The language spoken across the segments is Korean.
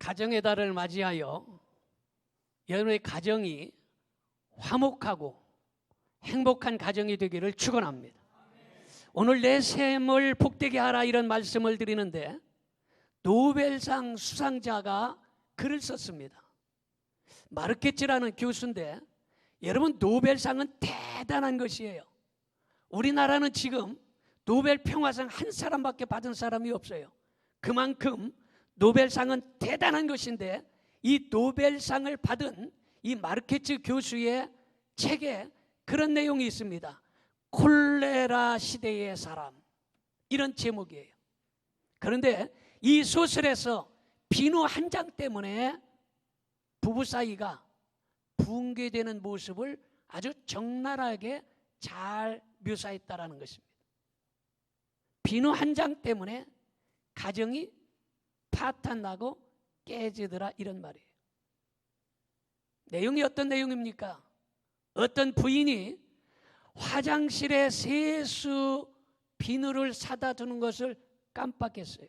가정의 달을 맞이하여 여러분의 가정이 화목하고 행복한 가정이 되기를 축원합니다. 오늘 내 셈을 복되게 하라 이런 말씀을 드리는데, 노벨상 수상자가 글을 썼습니다. 마르케츠라는 교수인데, 여러분 노벨상은 대단한 것이에요. 우리나라는 지금 노벨 평화상 한 사람밖에 받은 사람이 없어요. 그만큼 노벨상은 대단한 것인데, 이 노벨상을 받은 이 마르케츠 교수의 책에 그런 내용이 있습니다. 콜레라 시대의 사람, 이런 제목이에요. 그런데 이 소설에서 비누 한 장 때문에 부부 사이가 붕괴되는 모습을 아주 적나라하게 잘 묘사했다라는 것입니다. 비누 한 장 때문에 가정이 파탄나고 깨지더라, 이런 말이에요. 내용이 어떤 내용입니까? 어떤 부인이 화장실에 세수 비누를 사다 두는 것을 깜빡했어요.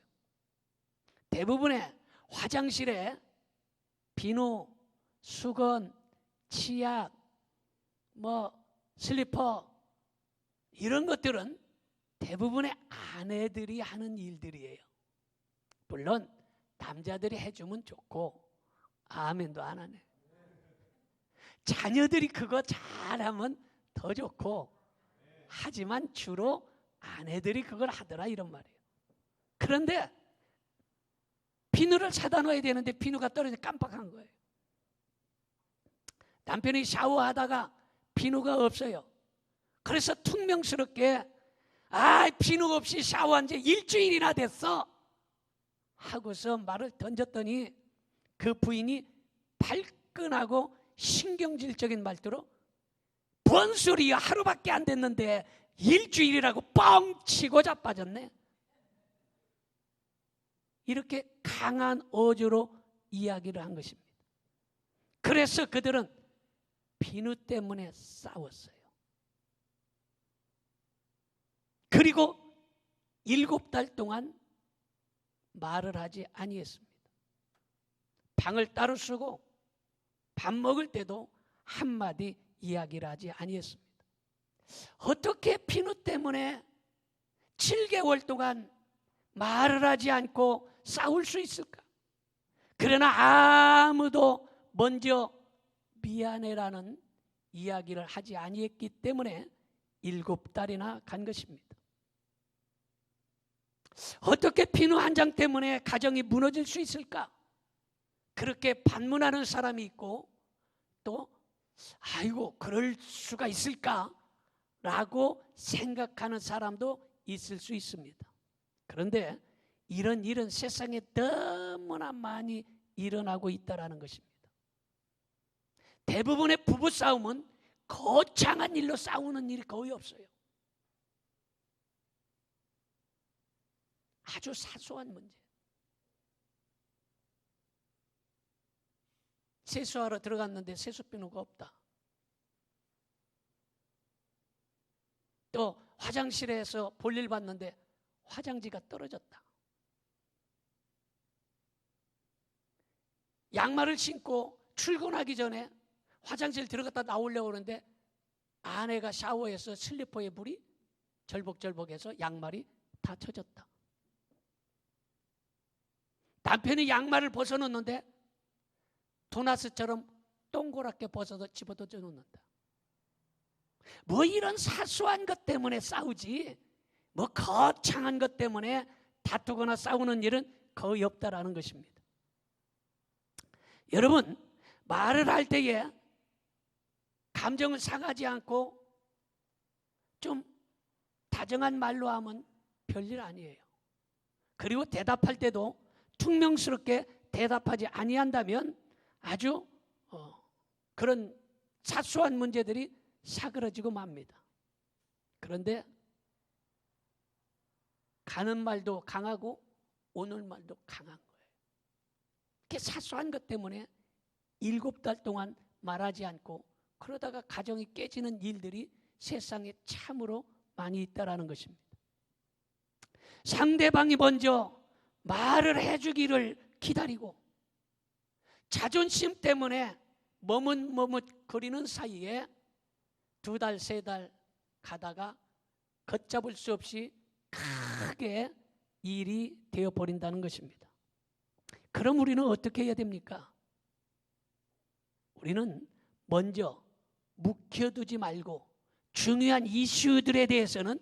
대부분의 화장실에 비누, 수건, 치약, 슬리퍼, 이런 것들은 대부분의 아내들이 하는 일들이에요. 물론 남자들이 해주면 좋고 아멘도 안 하네. 자녀들이 그거 잘하면 더 좋고, 하지만 주로 아내들이 그걸 하더라, 이런 말이에요. 그런데 비누를 사다 놔야 되는데 비누가 떨어져 깜빡한 거예요. 남편이 샤워하다가 비누가 없어요. 그래서 퉁명스럽게 비누 없이 샤워한 지 일주일이나 됐어 하고서 말을 던졌더니, 그 부인이 발끈하고 신경질적인 말투로 뭔 소리야, 하루밖에 안 됐는데 일주일이라고 뻥 치고 자빠졌네. 이렇게 강한 어조로 이야기를 한 것입니다. 그래서 그들은 비누 때문에 싸웠어요. 그리고 7달 동안 말을 하지 아니했습니다. 방을 따로 쓰고 밥 먹을 때도 한마디 이야기를 하지 아니했습니다. 어떻게 비누 때문에 7개월 동안 말을 하지 않고 싸울 수 있을까? 그러나 아무도 먼저 미안해라는 이야기를 하지 아니했기 때문에 7달이나 간 것입니다. 어떻게 비누 한 장 때문에 가정이 무너질 수 있을까? 그렇게 반문하는 사람이 있고, 또 아이고 그럴 수가 있을까? 라고 생각하는 사람도 있을 수 있습니다. 그런데 이런 일은 세상에 너무나 많이 일어나고 있다는 것입니다. 대부분의 부부싸움은 거창한 일로 싸우는 일이 거의 없어요. 아주 사소한 문제. 세수하러 들어갔는데 세수비누가 없다. 또 화장실에서 볼일 봤는데 화장지가 떨어졌다. 양말을 신고 출근하기 전에 화장실 들어갔다 나오려고 하는데 아내가 샤워해서 슬리퍼에 물이 절벅절벅해서 양말이 다 젖었다. 남편이 양말을 벗어놓는데 도나스처럼 동그랗게 벗어서 집어던져 놓는다. 이런 사소한 것 때문에 싸우지, 거창한 것 때문에 다투거나 싸우는 일은 거의 없다라는 것입니다. 여러분, 말을 할 때에 감정을 상하지 않고 좀 다정한 말로 하면 별일 아니에요. 그리고 대답할 때도 퉁명스럽게 대답하지 아니한다면 아주 그런 사소한 문제들이 사그러지고 맙니다. 그런데 가는 말도 강하고 오는 말도 강한 거예요. 이렇게 사소한 것 때문에 7달 동안 말하지 않고 그러다가 가정이 깨지는 일들이 세상에 참으로 많이 있다라는 것입니다. 상대방이 먼저 말을 해주기를 기다리고 자존심 때문에 머뭇머뭇거리는 사이에 2달, 3달 가다가 걷잡을 수 없이 크게 일이 되어버린다는 것입니다. 그럼 우리는 어떻게 해야 됩니까? 우리는 먼저 묵혀두지 말고 중요한 이슈들에 대해서는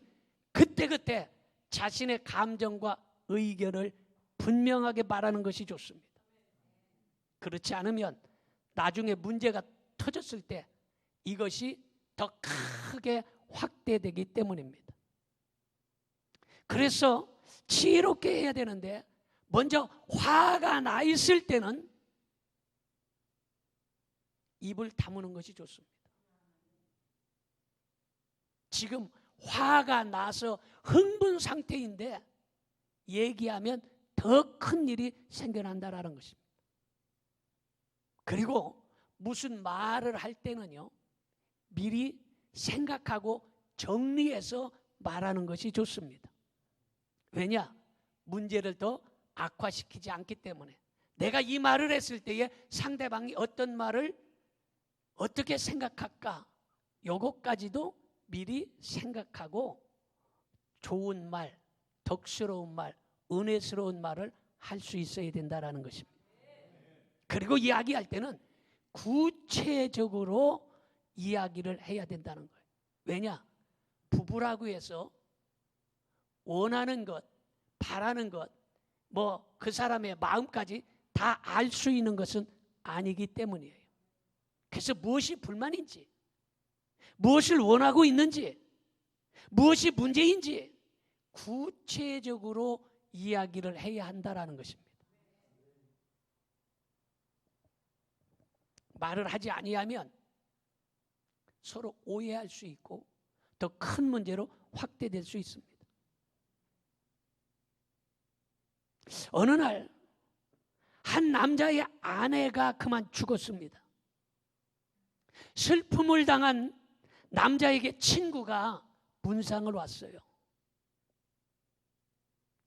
그때그때 자신의 감정과 의견을 분명하게 말하는 것이 좋습니다. 그렇지 않으면 나중에 문제가 터졌을 때 이것이 더 크게 확대되기 때문입니다. 그래서 지혜롭게 해야 되는데 먼저 화가 나 있을 때는 입을 다무는 것이 좋습니다. 지금 화가 나서 흥분 상태인데 얘기하면 더 큰 일이 생겨난다라는 것입니다. 그리고 무슨 말을 할 때는요, 미리 생각하고 정리해서 말하는 것이 좋습니다. 왜냐? 문제를 더 악화시키지 않기 때문에. 내가 이 말을 했을 때에 상대방이 어떤 말을 어떻게 생각할까? 요것까지도 미리 생각하고 좋은 말, 덕스러운 말, 은혜스러운 말을 할 수 있어야 된다는 것입니다. 그리고 이야기할 때는 구체적으로 이야기를 해야 된다는 거예요. 왜냐? 부부라고 해서 원하는 것, 바라는 것, 그 사람의 마음까지 다 알 수 있는 것은 아니기 때문이에요. 그래서 무엇이 불만인지, 무엇을 원하고 있는지, 무엇이 문제인지 구체적으로 이야기를 해야 한다는 것입니다. 말을 하지 아니하면 서로 오해할 수 있고 더 큰 문제로 확대될 수 있습니다. 어느 날 한 남자의 아내가 그만 죽었습니다. 슬픔을 당한 남자에게 친구가 문상을 왔어요.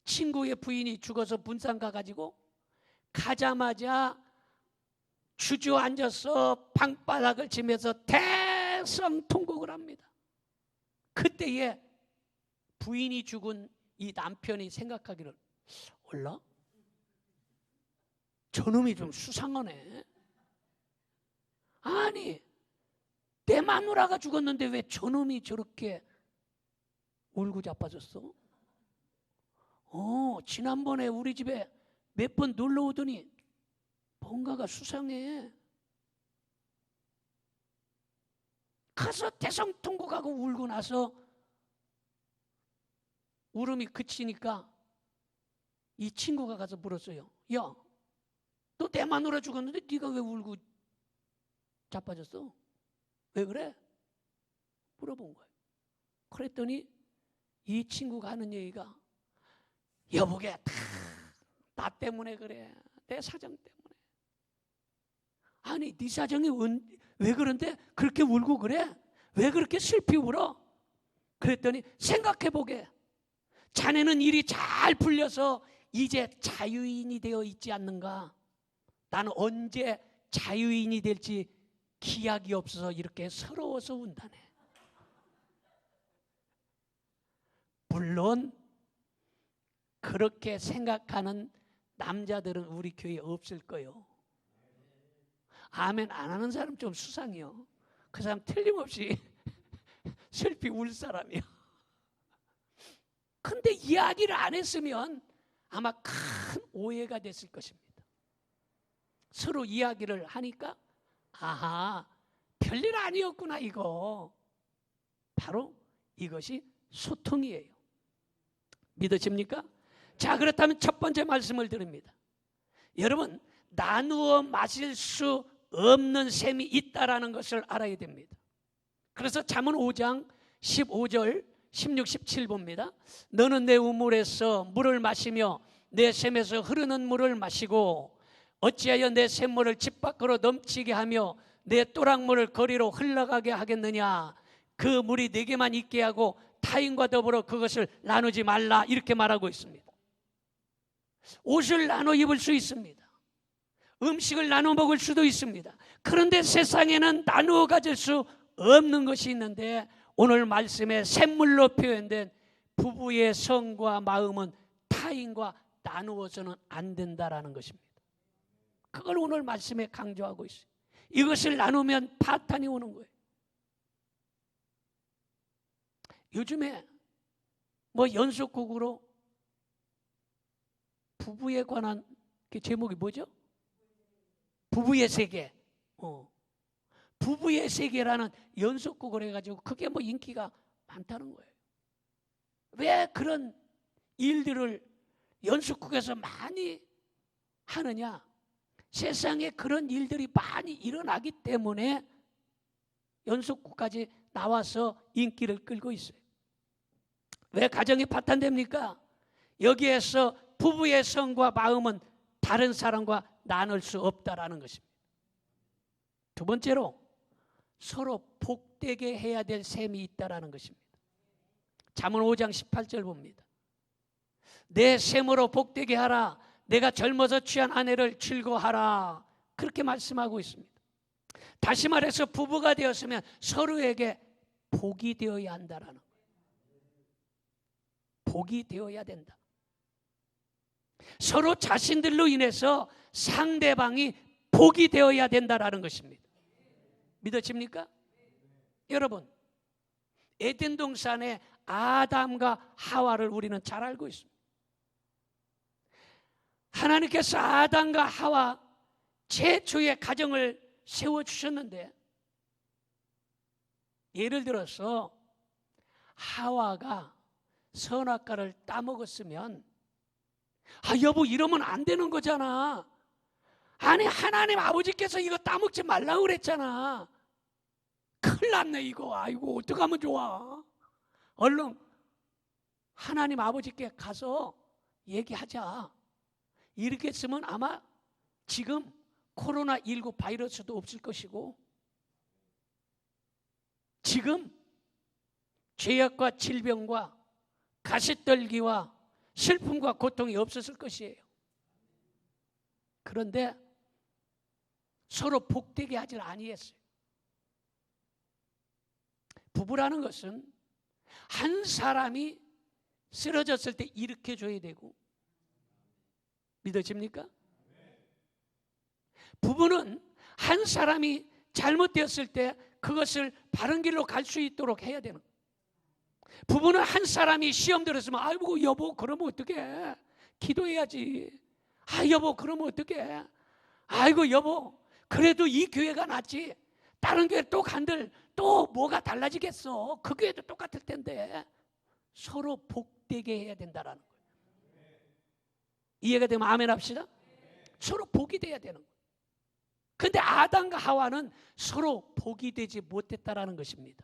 친구의 부인이 죽어서 문상 가가지고 가자마자 주저앉아서 방바닥을 치면서 대성통곡을 합니다. 그때에 부인이 죽은 이 남편이 생각하기를, 몰라? 저놈이 좀 수상하네. 아니, 내 마누라가 죽었는데 왜 저놈이 저렇게 울고 자빠졌어? 지난번에 우리 집에 몇 번 놀러 오더니 뭔가가 수상해. 가서 대성통곡하고 울고 나서 울음이 그치니까 이 친구가 가서 물었어요. 야, 너 내 마누라 죽었는데 네가 왜 울고 자빠졌어? 왜 그래? 물어본 거예요. 그랬더니 이 친구가 하는 얘기가, 여보게 다 나 때문에 그래. 내 사정 때문에. 아니, 네 사정이 왜 그런데 그렇게 울고 그래? 왜 그렇게 슬피 울어? 그랬더니 생각해보게. 자네는 일이 잘 풀려서 이제 자유인이 되어 있지 않는가? 나는 언제 자유인이 될지 기약이 없어서 이렇게 서러워서 운다네. 물론 그렇게 생각하는 남자들은 우리 교회에 없을 거예요. 아멘 안 하는 사람 좀 수상해요. 그 사람 틀림없이 슬피 울 사람이에요. 근데 이야기를 안 했으면 아마 큰 오해가 됐을 것입니다. 서로 이야기를 하니까 아하, 별일 아니었구나 이거. 바로 이것이 소통이에요. 믿으십니까? 자, 그렇다면 첫 번째 말씀을 드립니다. 여러분, 나누어 마실 수 없는 셈이 있다라는 것을 알아야 됩니다. 그래서 잠언 5장 15절 16, 17 봅니다. 너는 내 우물에서 물을 마시며 내 샘에서 흐르는 물을 마시고 어찌하여 내 샘물을 집 밖으로 넘치게 하며 내 또랑물을 거리로 흘러가게 하겠느냐. 그 물이 내게만 있게 하고 타인과 더불어 그것을 나누지 말라. 이렇게 말하고 있습니다. 옷을 나눠 입을 수 있습니다. 음식을 나눠 먹을 수도 있습니다. 그런데 세상에는 나누어 가질 수 없는 것이 있는데, 오늘 말씀에 샘물로 표현된 부부의 성과 마음은 타인과 나누어서는 안 된다라는 것입니다. 그걸 오늘 말씀에 강조하고 있어요. 이것을 나누면 파탄이 오는 거예요. 요즘에 연속곡으로 부부에 관한 그 제목이 뭐죠? 부부의 세계. 부부의 세계라는 연속곡을 해가지고 그게 인기가 많다는 거예요. 왜 그런 일들을 연속곡에서 많이 하느냐? 세상에 그런 일들이 많이 일어나기 때문에 연속곡까지 나와서 인기를 끌고 있어요. 왜 가정이 파탄됩니까? 여기에서 부부의 성과 마음은 다른 사람과 나눌 수 없다라는 것입니다. 두 번째로 서로 복되게 해야 될 셈이 있다라는 것입니다. 잠언 5장 18절 봅니다. 내 셈으로 복되게 하라. 내가 젊어서 취한 아내를 즐거워하라. 그렇게 말씀하고 있습니다. 다시 말해서 부부가 되었으면 서로에게 복이 되어야 한다라는 거예요. 복이 되어야 된다. 서로 자신들로 인해서 상대방이 복이 되어야 된다라는 것입니다. 믿어집니까? 여러분, 에덴 동산의 아담과 하와를 우리는 잘 알고 있습니다. 하나님께서 아담과 하와 최초의 가정을 세워주셨는데, 예를 들어서 하와가 선악과를 따먹었으면 여보 이러면 안 되는 거잖아. 아니 하나님 아버지께서 이거 따먹지 말라고 그랬잖아. 큰일 났네 이거. 아이고 어떡하면 좋아. 얼른 하나님 아버지께 가서 얘기하자. 이렇게 했으면 아마 지금 코로나19 바이러스도 없을 것이고, 지금 죄악과 질병과 가시떨기와 슬픔과 고통이 없었을 것이에요. 그런데 서로 복되게 하질 아니했어요. 부부라는 것은 한 사람이 쓰러졌을 때 일으켜줘야 되고, 믿어집니까? 부부는 한 사람이 잘못되었을 때 그것을 바른 길로 갈 수 있도록 해야 되는 거예요. 부부는 한 사람이 시험 들었으면 아이고 여보 그러면 어떡해. 기도해야지. 여보 그러면 어떡해. 아이고 여보 그래도 이 교회가 낫지. 다른 교회 또 간들 또 뭐가 달라지겠어. 그 교회도 똑같을 텐데. 서로 복되게 해야 된다라는 거예요. 이해가 되면 아멘 합시다. 서로 복이 돼야 되는 거예요. 근데 아담과 하와는 서로 복이 되지 못했다라는 것입니다.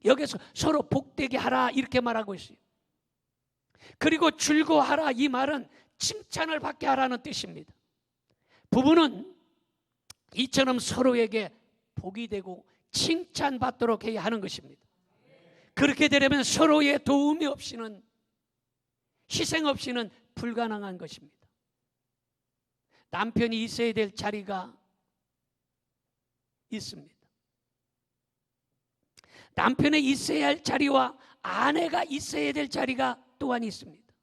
여기서 서로 복되게 하라 이렇게 말하고 있어요. 그리고 즐거워하라 이 말은 칭찬을 받게 하라는 뜻입니다. 부부는 이처럼 서로에게 복이 되고 칭찬받도록 해야 하는 것입니다. 그렇게 되려면 서로의 도움이 없이는, 희생 없이는 불가능한 것입니다. 남편이 있어야 될 자리가 있습니다. 남편이 있어야 할 자리와 아내가 있어야 될 자리가 또한 있습니다.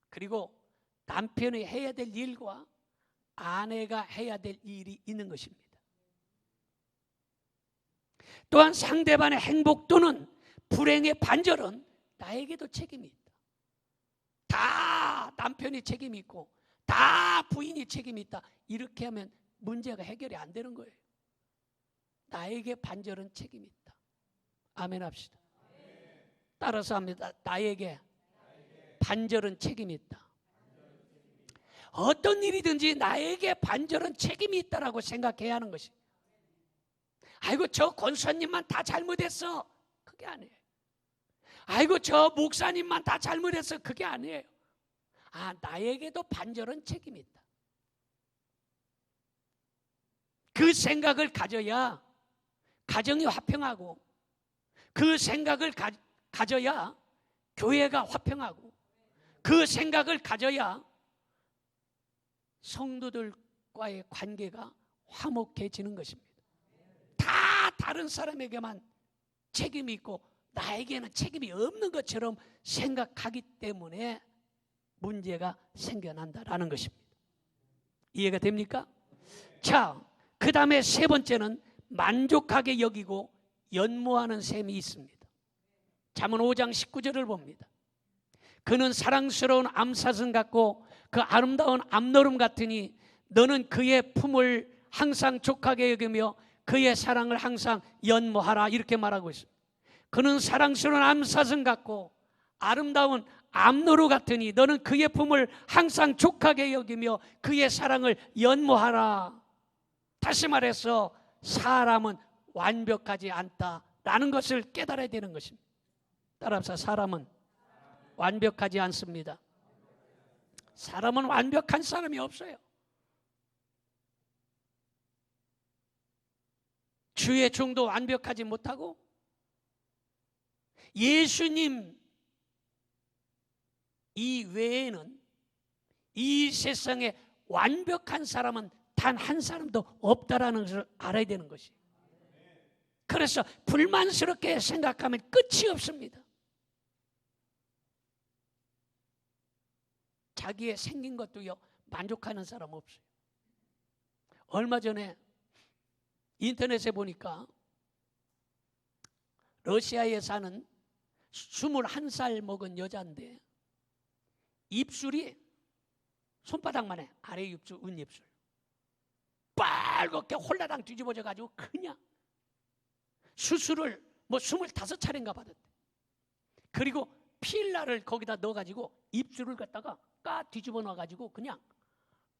그리고 남편이 해야 될 일과 아내가 해야 될 일이 있는 것입니다. 또한 상대방의 행복 또는 불행의 반절은 나에게도 책임이 있다. 다 남편이 책임이 있고 다 부인이 책임이 있다. 이렇게 하면 문제가 해결이 안 되는 거예요. 나에게 반절은 책임이 있다. 아멘 합시다. 따라서 합니다. 나에게 반절은 책임이 있다. 어떤 일이든지 나에게 반절은 책임이 있다라고 생각해야 하는 것이. 아이고 저 권사님만 다 잘못했어. 그게 아니에요. 아이고 저 목사님만 다 잘못했어. 그게 아니에요. 나에게도 반절은 책임이 있다. 그 생각을 가져야 가정이 화평하고, 그 생각을 가져야 교회가 화평하고, 그 생각을 가져야 성도들 사람과의 관계가 화목해지는 것입니다. 다 다른 사람에게만 책임이 있고 나에게는 책임이 없는 것처럼 생각하기 때문에 문제가 생겨난다라는 것입니다. 이해가 됩니까? 자, 그 다음에 세 번째는 만족하게 여기고 연모하는 셈이 있습니다. 잠언 5장 19절을 봅니다. 그는 사랑스러운 암사슴 같고 그 아름다운 암노름 같으니 너는 그의 품을 항상 족하게 여기며 그의 사랑을 항상 연모하라, 이렇게 말하고 있습니다. 그는 사랑스러운 암사슴 같고 아름다운 암노루 같으니 너는 그의 품을 항상 족하게 여기며 그의 사랑을 연모하라. 다시 말해서 사람은 완벽하지 않다라는 것을 깨달아야 되는 것입니다. 따라서 사람은 완벽하지 않습니다. 사람은 완벽한 사람이 없어요. 주의 종도 완벽하지 못하고 예수님 이외에는 이 세상에 완벽한 사람은 단 한 사람도 없다라는 것을 알아야 되는 것이에요. 그래서 불만스럽게 생각하면 끝이 없습니다. 자기의 생긴 것도요 만족하는 사람 없어요. 얼마 전에 인터넷에 보니까 러시아에 사는 21살 먹은 여자인데 입술이 손바닥만 해. 아래 입술, 윗입술 빨갛게 홀라당 뒤집어져 가지고 그냥 수술을 25차례인가 받았대. 그리고 필라를 거기다 넣어 가지고 입술을 갖다가 까 뒤집어 놔 가지고 그냥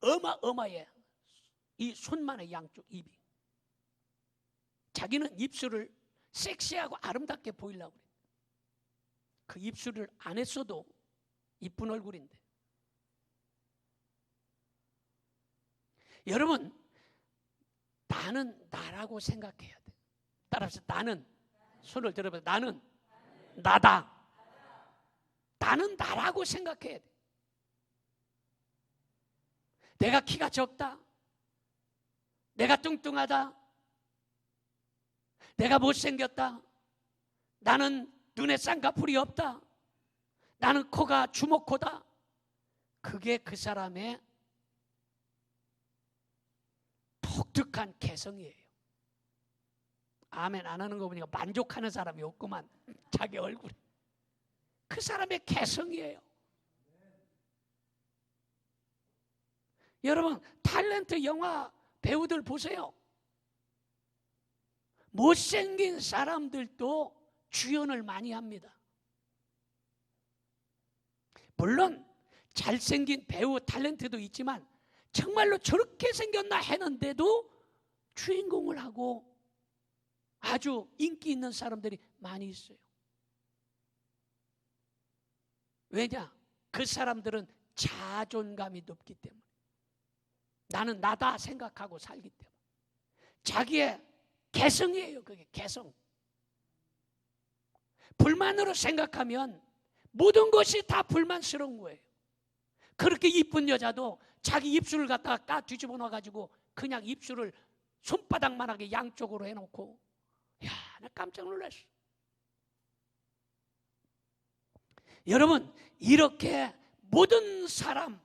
어마어마해. 이 손만의 양쪽 입이. 자기는 입술을 섹시하고 아름답게 보이려고 그래. 그 입술을 안 했어도 이쁜 얼굴인데. 여러분, 나는 나라고 생각해야 돼. 따라서 나는, 손을 들어봐. 나는 나다. 나는 나라고 생각해야 돼. 내가 키가 적다. 내가 뚱뚱하다. 내가 못생겼다. 나는 눈에 쌍꺼풀이 없다. 나는 코가 주먹코다. 그게 그 사람의 독특한 개성이에요. 아멘 안 하는 거 보니까 만족하는 사람이 없구만. 자기 얼굴에. 그 사람의 개성이에요. 여러분, 탤런트 영화 배우들 보세요. 못생긴 사람들도 주연을 많이 합니다. 물론 잘생긴 배우 탤런트도 있지만 정말로 저렇게 생겼나 했는데도 주인공을 하고 아주 인기 있는 사람들이 많이 있어요. 왜냐? 그 사람들은 자존감이 높기 때문에. 나는 나다 생각하고 살기 때문에. 자기의 개성이에요. 그게 개성. 불만으로 생각하면 모든 것이 다 불만스러운 거예요. 그렇게 이쁜 여자도 자기 입술을 갖다가 까 뒤집어 놔가지고 그냥 입술을 손바닥만하게 양쪽으로 해놓고, 야, 나 깜짝 놀랐어. 여러분, 이렇게 모든 사람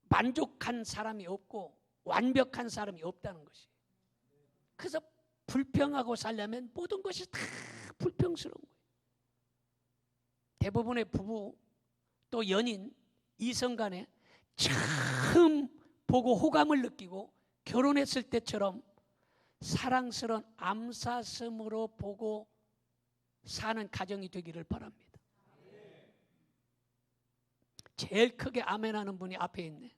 만족한 사람이 없고 완벽한 사람이 없다는 것이에요. 그래서 불평하고 살려면 모든 것이 다 불평스러운 거예요. 대부분의 부부 또 연인 이성 간에 처음 보고 호감을 느끼고 결혼했을 때처럼 사랑스러운 암사슴으로 보고 사는 가정이 되기를 바랍니다. 제일 크게 아멘하는 분이 앞에 있네.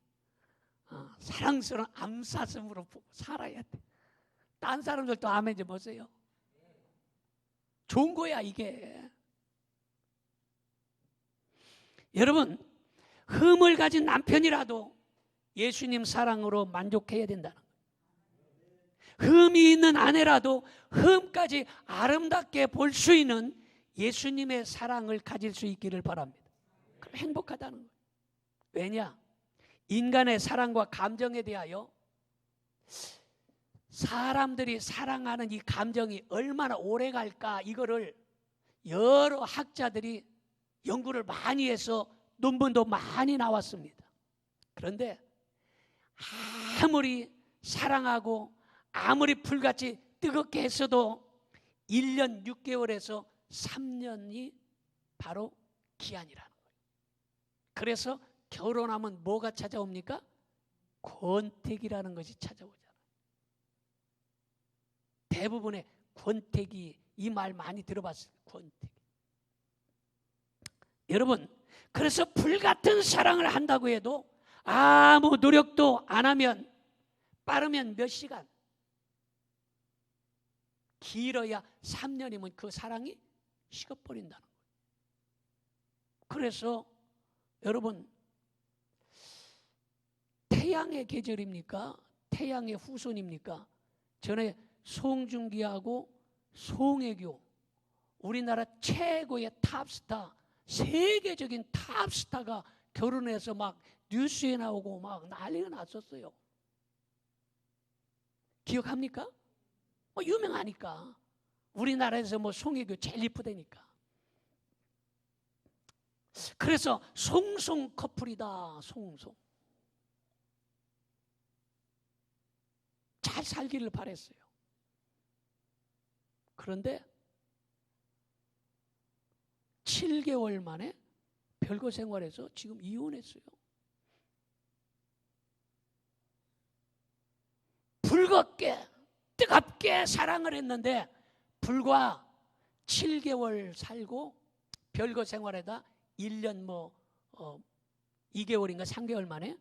사랑스러운 암사슴으로 보고 살아야 돼. 딴 사람들도 아멘 좀 보세요. 좋은 거야 이게. 여러분, 흠을 가진 남편이라도 예수님 사랑으로 만족해야 된다는 거예요. 흠이 있는 아내라도 흠까지 아름답게 볼 수 있는 예수님의 사랑을 가질 수 있기를 바랍니다. 그럼 행복하다는 거예요. 왜냐? 인간의 사랑과 감정에 대하여 사람들이 사랑하는 이 감정이 얼마나 오래 갈까, 이거를 여러 학자들이 연구를 많이 해서 논문도 많이 나왔습니다. 그런데 아무리 사랑하고 아무리 불같이 뜨겁게 했어도 1년 6개월에서 3년이 바로 기한이라는 거예요. 그래서 결혼하면 뭐가 찾아옵니까? 권태기라는 것이 찾아오잖아요. 대부분의 권태기, 이 말 많이 들어봤어요. 권태기. 여러분, 그래서 불같은 사랑을 한다고 해도 아무 노력도 안 하면 빠르면 몇 시간, 길어야 3년이면 그 사랑이 식어버린다는 거예요. 그래서 여러분, 태양의 계절입니까? 태양의 후손입니까? 전에 송중기하고 송혜교, 우리나라 최고의 탑스타, 세계적인 탑스타가 결혼해서 막 뉴스에 나오고 막 난리가 났었어요. 기억합니까? 유명하니까. 우리나라에서 송혜교 제일 이쁘다니까. 그래서 송송 커플이다. 송송. 잘 살기를 바랬어요. 그런데 7개월 만에 별거 생활에서 지금 이혼했어요. 불겁게 뜨겁게 사랑을 했는데 불과 7개월 살고 별거 생활에다 1년 2개월인가 3개월 만에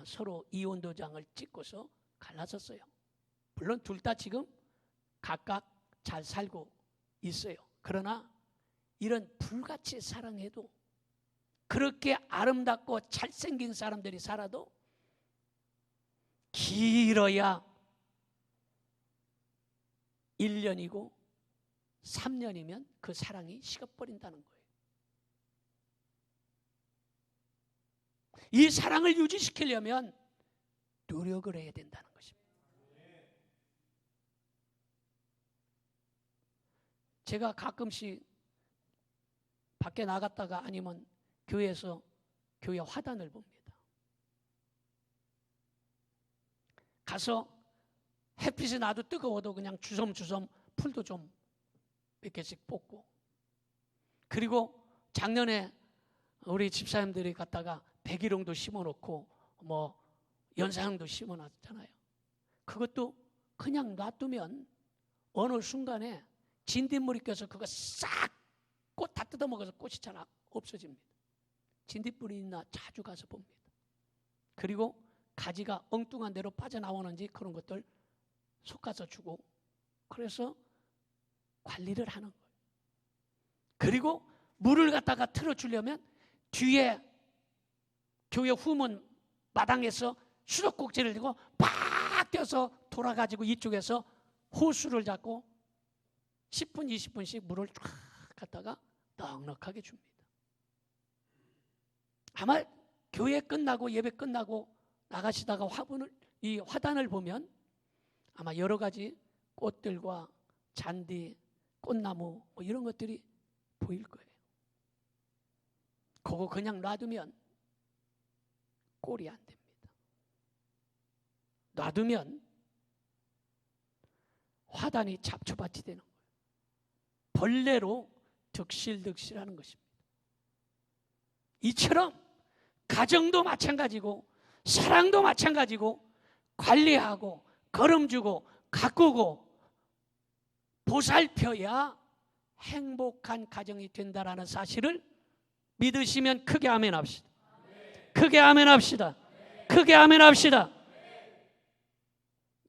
서로 이혼 도장을 찍고서 갈라섰어요. 물론 둘 다 지금 각각 잘 살고 있어요. 그러나 이런 불같이 사랑해도, 그렇게 아름답고 잘생긴 사람들이 살아도 길어야 1년이고 3년이면 그 사랑이 식어버린다는 거예요. 이 사랑을 유지시키려면 노력을 해야 된다는 것입니다. 제가 가끔씩 밖에 나갔다가 아니면 교회에서 교회 화단을 봅니다. 가서 햇빛이 나도 뜨거워도 그냥 주섬주섬 풀도 좀 몇 개씩 뽑고, 그리고 작년에 우리 집사님들이 갔다가 백일홍도 심어놓고 연상도 심어놨잖아요. 그것도 그냥 놔두면 어느 순간에 진딧물이 껴서 그거 싹 꽃 다 뜯어먹어서 꽃이 잘 없어집니다. 진딧물이 있나 자주 가서 봅니다. 그리고 가지가 엉뚱한 대로 빠져나오는지 그런 것들 솎아서 주고, 그래서 관리를 하는 거예요. 그리고 물을 갖다가 틀어주려면 뒤에 교회 후문 마당에서 수도꼭지를 들고 팍 뛰어서 돌아가지고 이쪽에서 호수를 잡고 10분 20분씩 물을 쫙 갖다가 넉넉하게 줍니다. 아마 교회 끝나고 예배 끝나고 나가시다가 이 화단을 보면 아마 여러 가지 꽃들과 잔디, 꽃나무 이런 것들이 보일 거예요. 그거 그냥 놔두면 꼴이 안 됩니다. 놔두면 화단이 잡초밭이 되는 거예요. 벌레로 득실득실하는 것입니다. 이처럼 가정도 마찬가지고 사랑도 마찬가지고 관리하고 거름주고 가꾸고 보살펴야 행복한 가정이 된다라는 사실을 믿으시면 크게 아멘 합시다. 크게 아멘 합시다. 크게 아멘 합시다.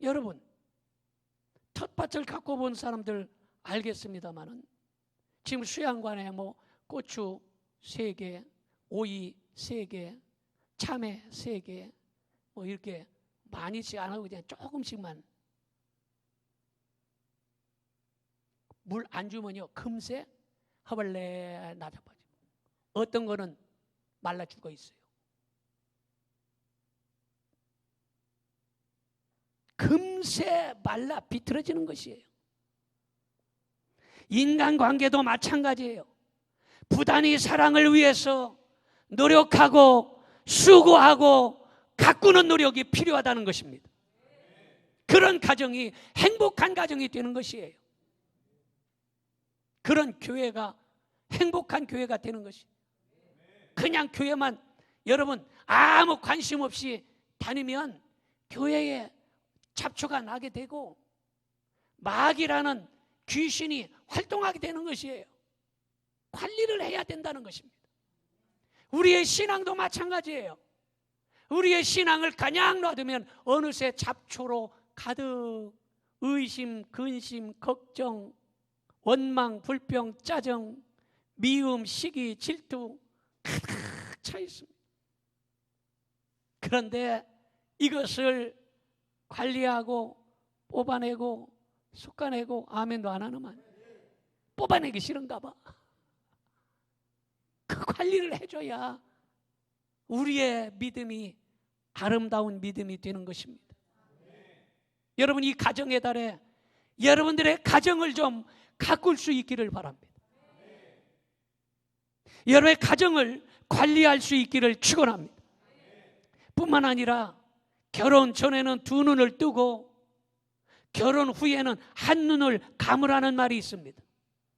여러분, 텃밭을 갖고 본 사람들 알겠습니다만은 지금 수양관에 고추 3개, 오이 3개, 참외 3개 이렇게 많이씩 안 하고 그냥 조금씩만 물 안 주면요 금세 허벌레 나자빠지고 어떤 거는 말라 죽어 있어요. 금세 말라 비틀어지는 것이에요. 인간관계도 마찬가지예요. 부단히 사랑을 위해서 노력하고 수고하고 가꾸는 노력이 필요하다는 것입니다. 그런 가정이 행복한 가정이 되는 것이에요. 그런 교회가 행복한 교회가 되는 것이. 그냥 교회만 여러분 아무 관심 없이 다니면 교회에 잡초가 나게 되고 마귀라는 귀신이 활동하게 되는 것이에요. 관리를 해야 된다는 것입니다. 우리의 신앙도 마찬가지예요. 우리의 신앙을 그냥 놔두면 어느새 잡초로 가득 의심, 근심, 걱정, 원망, 불평, 짜증, 미움, 시기, 질투 가득 차 있습니다. 그런데 이것을 관리하고 뽑아내고 솎아내고 아멘도 안 하는 말. 뽑아내기 싫은가 봐. 그 관리를 해줘야 우리의 믿음이 아름다운 믿음이 되는 것입니다. 여러분, 이 가정의 달에 여러분들의 가정을 좀 가꿀 수 있기를 바랍니다. 여러분의 가정을 관리할 수 있기를 축원합니다. 뿐만 아니라 결혼 전에는 두 눈을 뜨고 결혼 후에는 한 눈을 감으라는 말이 있습니다.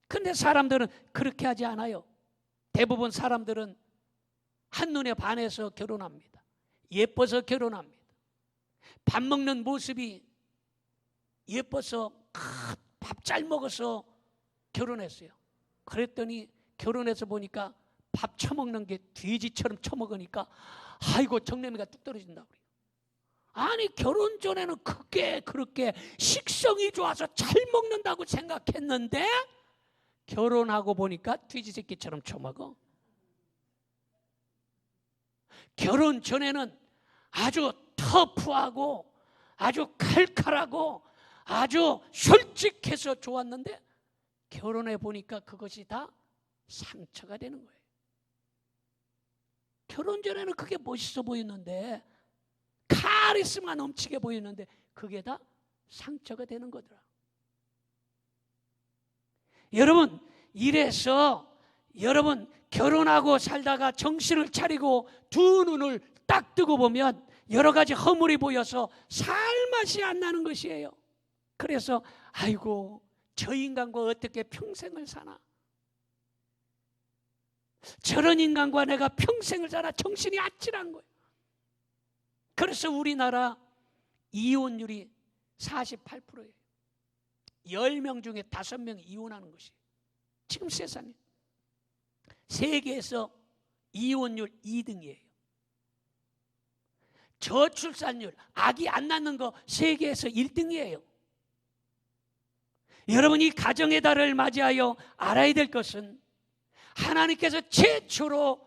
근데 사람들은 그렇게 하지 않아요. 대부분 사람들은 한눈에 반해서 결혼합니다. 예뻐서 결혼합니다. 밥 먹는 모습이 예뻐서 밥 잘 먹어서 결혼했어요. 그랬더니 결혼해서 보니까 밥 처먹는 게 돼지처럼 처먹으니까 아이고 정내미가 뚝 떨어진다 그래요. 아니 결혼 전에는 그렇게 식성이 좋아서 잘 먹는다고 생각했는데 결혼하고 보니까 돼지 새끼처럼 처먹어. 결혼 전에는 아주 터프하고 아주 칼칼하고 아주 솔직해서 좋았는데 결혼해 보니까 그것이 다 상처가 되는 거예요. 결혼 전에는 그게 멋있어 보였는데 카리스마 넘치게 보였는데 그게 다 상처가 되는 거더라. 여러분, 이래서 여러분 결혼하고 살다가 정신을 차리고 두 눈을 딱 뜨고 보면 여러 가지 허물이 보여서 살맛이 안 나는 것이에요. 그래서 아이고 저 인간과 어떻게 평생을 사나, 저런 인간과 내가 평생을 사나, 정신이 아찔한 거예요. 그래서 우리나라 이혼율이 48%예요. 10명 중에 5명이 이혼하는 것이에요. 지금 세상에 세계에서 이혼율 2등이에요. 저출산율, 아기 안 낳는 거 세계에서 1등이에요. 여러분이 가정의 달을 맞이하여 알아야 될 것은 하나님께서 최초로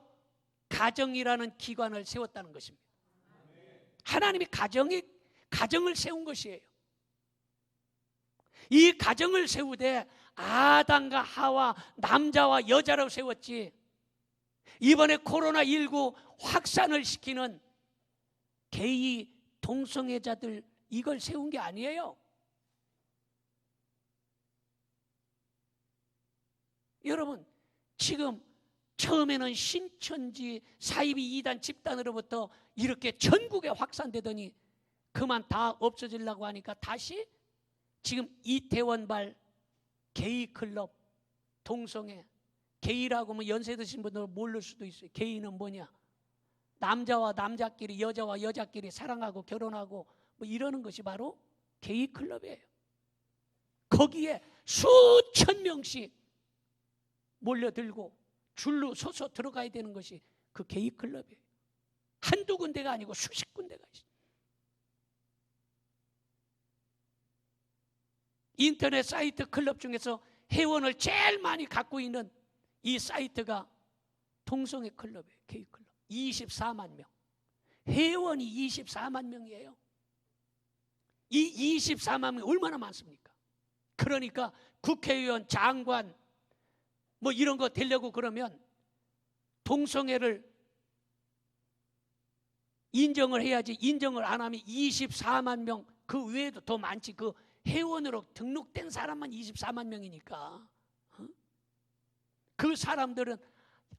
가정이라는 기관을 세웠다는 것입니다. 하나님이 가정을 세운 것이에요. 이 가정을 세우되 아담과 하와, 남자와 여자로 세웠지 이번에 코로나19 확산을 시키는 게이 동성애자들 이걸 세운 게 아니에요. 여러분, 지금 처음에는 신천지 사이비 2단 집단으로부터 이렇게 전국에 확산되더니 그만 다 없어지려고 하니까 다시 지금 이태원발 게이클럽, 동성애, 게이라고 하면 연세 드신 분들은 모를 수도 있어요. 게이는 뭐냐? 남자와 남자끼리, 여자와 여자끼리 사랑하고 결혼하고 뭐 이러는 것이 바로 게이클럽이에요. 거기에 수천 명씩 몰려들고 줄로 서서 들어가야 되는 것이 그 게이클럽이에요. 한두 군데가 아니고 수십 군데가 있어요. 인터넷 사이트 클럽 중에서 회원을 제일 많이 갖고 있는 이 사이트가 동성애 클럽이에요. 게이클럽 24만 명, 회원이 24만 명이에요. 이 24만 명이 얼마나 많습니까? 그러니까 국회의원, 장관 뭐 이런 거 되려고 그러면 동성애를 인정을 해야지. 인정을 안 하면 24만 명 그 외에도 더 많지. 그 회원으로 등록된 사람만 24만 명이니까 그 사람들은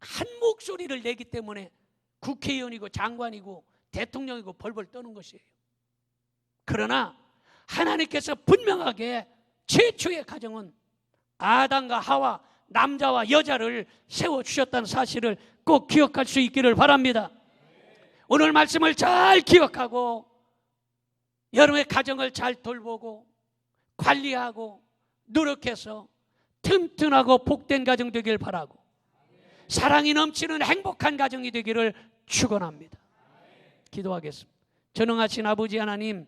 한 목소리를 내기 때문에 국회의원이고 장관이고 대통령이고 벌벌 떠는 것이에요. 그러나 하나님께서 분명하게 최초의 가정은 아담과 하와, 남자와 여자를 세워주셨다는 사실을 꼭 기억할 수 있기를 바랍니다. 오늘 말씀을 잘 기억하고 여러분의 가정을 잘 돌보고 관리하고 노력해서 튼튼하고 복된 가정 되길 바라고 사랑이 넘치는 행복한 가정이 되기를 축원합니다. 기도하겠습니다. 전능하신 아버지 하나님,